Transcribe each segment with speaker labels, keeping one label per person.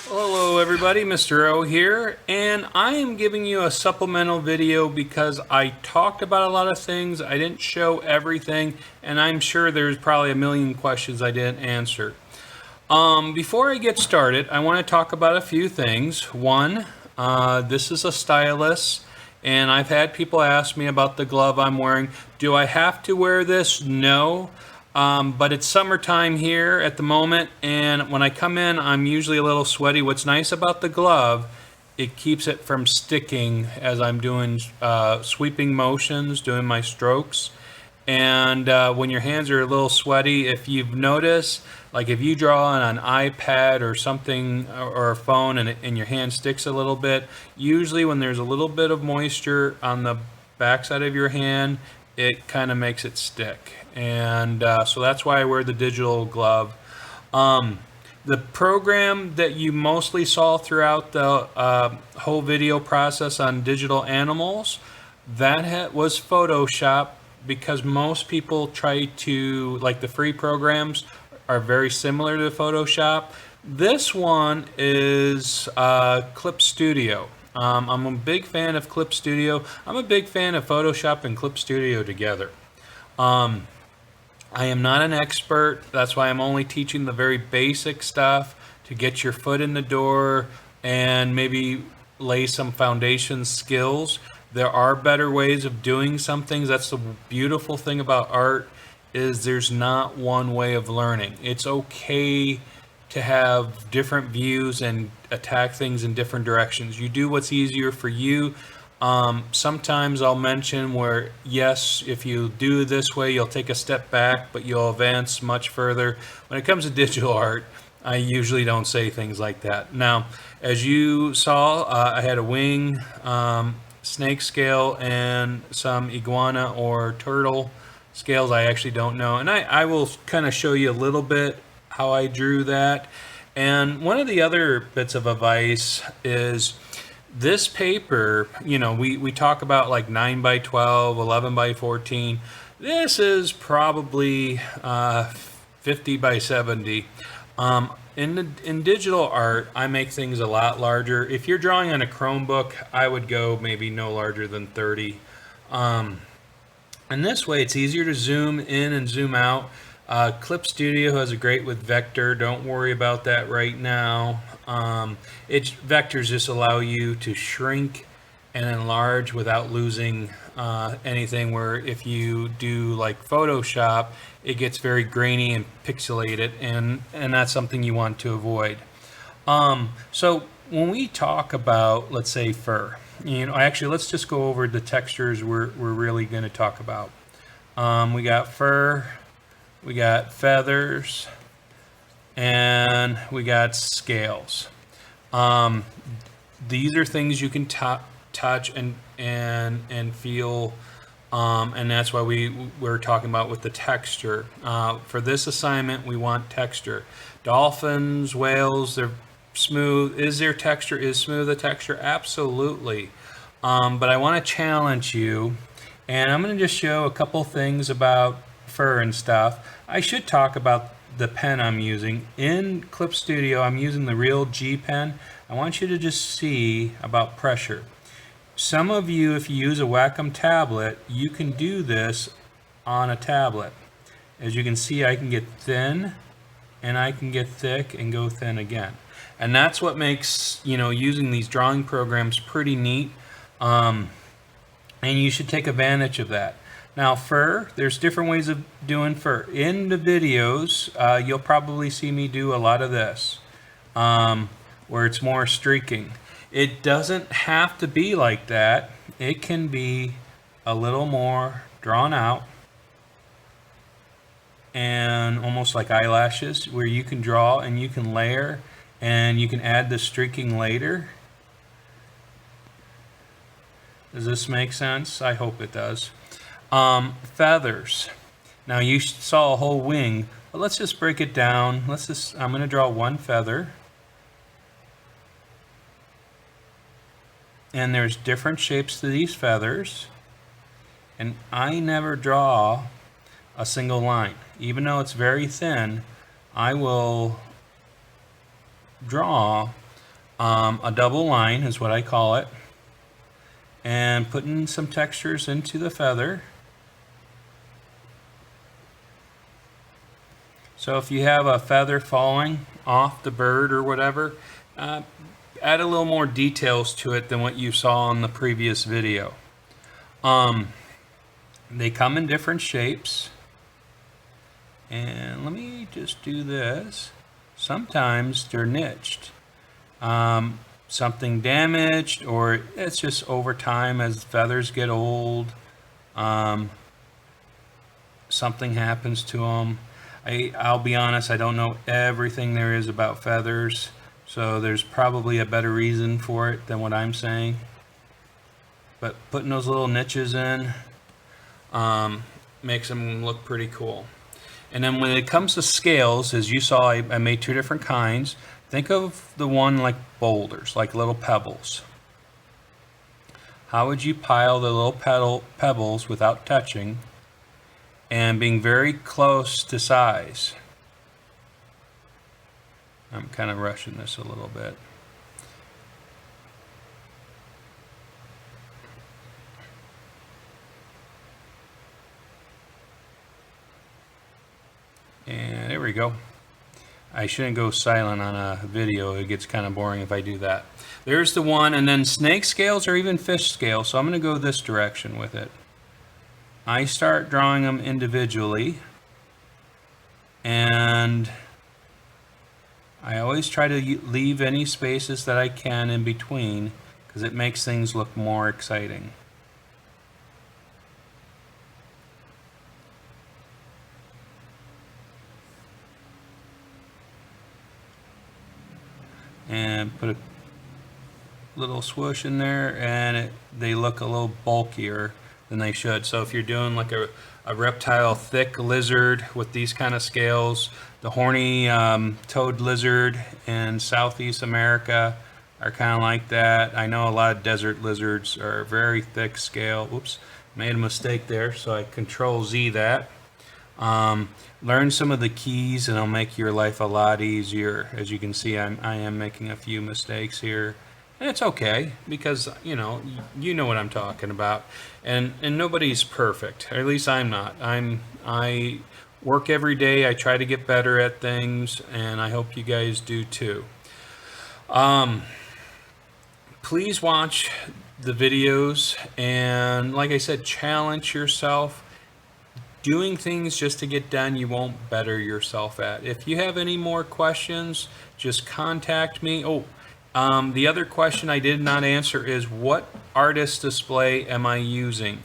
Speaker 1: Hello everybody, Mr. O here, and I am giving you a supplemental video because I talked about a lot of things, I didn't show everything, and I'm sure there's probably a million questions I didn't answer. Before I get started, I want to talk about a few things. One, this is a stylus, and I've had people ask me about the glove I'm wearing. Do I have to wear this? No. But it's summertime here at the moment, and when I come in, I'm usually a little sweaty. What's nice about the glove, it keeps it from sticking as I'm doing sweeping motions, doing my strokes. And when your hands are a little sweaty, if you've noticed, like if you draw on an iPad or something or a phone and your hand sticks a little bit, usually when there's a little bit of moisture on the backside of your hand, it kind of makes it stick. And so that's why I wear the digital glove. The program that you mostly saw throughout the whole video process on digital animals, that was Photoshop, because most people try to, like the free programs are very similar to Photoshop. This one is Clip Studio. I'm a big fan of Clip Studio. I'm a big fan of Photoshop and Clip Studio together. I am not an expert. That's why I'm only teaching the very basic stuff to get your foot in the door and maybe lay some foundation skills. There are better ways of doing some things. That's the beautiful thing about art, is there's not one way of learning. It's okay to have different views and attack things in different directions. You do what's easier for you. Sometimes I'll mention where, yes, if you do this way, you'll take a step back, but you'll advance much further. When it comes to digital art, I usually don't say things like that. Now, as you saw, I had a wing, snake scale, and some iguana or turtle scales. I actually don't know. And I will kind of show you a little bit how I drew that. And one of the other bits of advice is this paper, you know, we talk about like 9 by 12, 11 by 14. This is probably 50 by 70. In digital art, I make things a lot larger. If you're drawing on a Chromebook, I would go maybe no larger than 30. And this way, it's easier to zoom in and zoom out. Clip Studio has a great with vector. Don't worry about that right now. Vectors just allow you to shrink and enlarge without losing anything, where if you do like Photoshop, it gets very grainy and pixelated, and that's something you want to avoid. So when we talk about, let's say, fur, actually let's just go over the textures we're really going to talk about. We got fur, we got feathers, and we got scales. These are things you can touch and feel, and that's why we're talking about with the texture. For this assignment, we want texture. Dolphins, whales, they're smooth. Is there texture? Is smooth a texture? Absolutely. But I want to challenge you, and I'm going to just show a couple things about fur and stuff. I should talk about the pen I'm using. In Clip Studio, I'm using the Real G pen. I want you to just see about pressure. Some of you, if you use a Wacom tablet, you can do this on a tablet. As you can see, I can get thin and I can get thick and go thin again. And that's what makes, using these drawing programs pretty neat. And you should take advantage of that. Now, fur, there's different ways of doing fur. In the videos, you'll probably see me do a lot of this, where it's more streaking. It doesn't have to be like that. It can be a little more drawn out and almost like eyelashes, where you can draw and you can layer and you can add the streaking later. Does this make sense? I hope it does. Feathers. Now you saw a whole wing, but let's just break it down. I'm going to draw one feather. And there's different shapes to these feathers. And I never draw a single line. Even though it's very thin, I will draw A double line is what I call it. And putting some textures into the feather. So if you have a feather falling off the bird or whatever, add a little more details to it than what you saw in the previous video. They come in different shapes. And let me just do this. Sometimes they're niched. Something damaged, or it's just over time as feathers get old. Something happens to them. I'll be honest, I don't know everything there is about feathers, so there's probably a better reason for it than what I'm saying. But putting those little niches in makes them look pretty cool. And then when it comes to scales, as you saw, I made two different kinds. Think of the one like boulders, like little pebbles. How would you pile the little pebbles without touching and being very close to size? I'm kind of rushing this a little bit. And there we go. I shouldn't go silent on a video. It gets kind of boring if I do that. There's the one, and then snake scales or even fish scales. So I'm going to go this direction with it. I start drawing them individually, and I always try to leave any spaces that I can in between because it makes things look more exciting. And put a little swoosh in there, and they look a little bulkier than they should. So if you're doing like a reptile thick lizard with these kind of scales, the horny toed lizard in Southeast America are kind of like that. I know a lot of desert lizards are very thick scale. Oops, made a mistake there, so I Control Z that. Learn some of the keys and it'll make your life a lot easier. As you can see, I am making a few mistakes here. And it's okay, because you know what I'm talking about. And nobody's perfect. Or at least I'm not. I work every day. I try to get better at things, and I hope you guys do too. Please watch the videos, and like I said, challenge yourself. Doing things just to get done, you won't better yourself at. If you have any more questions, just contact me. The other question I did not answer is, what artist display am I using?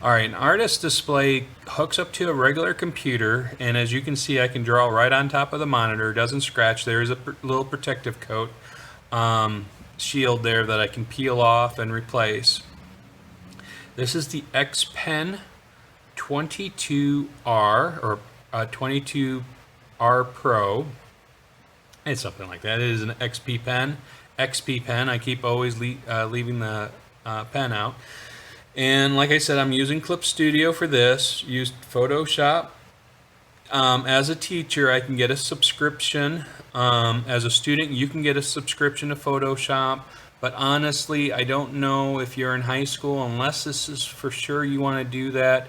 Speaker 1: All right, an artist display hooks up to a regular computer, and as you can see, I can draw right on top of the monitor. It doesn't scratch. There is a little protective coat shield there that I can peel off and replace. This is the X Pen 22R or 22R Pro. It's something like that. It is an XP pen. XP pen. I keep always leaving the pen out. And like I said, I'm using Clip Studio for this. Used Photoshop. As a teacher, I can get a subscription. As a student, you can get a subscription to Photoshop. But honestly, I don't know if you're in high school, unless this is for sure you want to do that.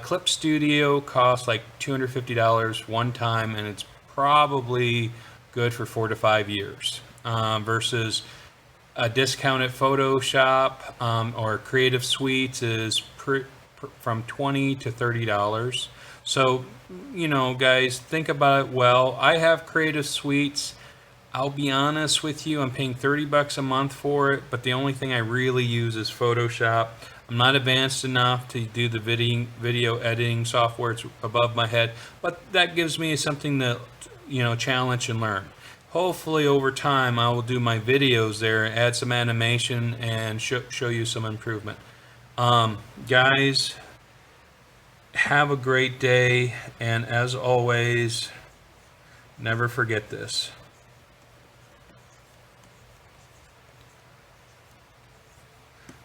Speaker 1: Clip Studio costs like $250 one time, and it's probably good for 4 to 5 years, versus a discounted Photoshop or Creative Suites is from $20 to $30. So, you know, guys, think about it well. I have Creative Suites. I'll be honest with you, I'm paying $30 a month for it, but the only thing I really use is Photoshop. I'm not advanced enough to do the video editing software. It's above my head, but that gives me something to, you know, challenge and learn. Hopefully over time I will do my videos there, add some animation, and show you some improvement. Guys, have a great day, and as always, never forget this.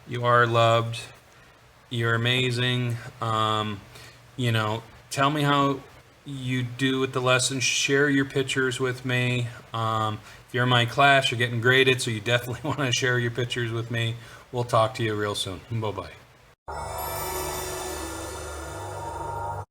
Speaker 1: You are loved. You're amazing. You know, tell me how you do with the lesson, share your pictures with me. If you're in my class, you're getting graded, so you definitely want to share your pictures with me. We'll talk to you real soon. Bye-bye.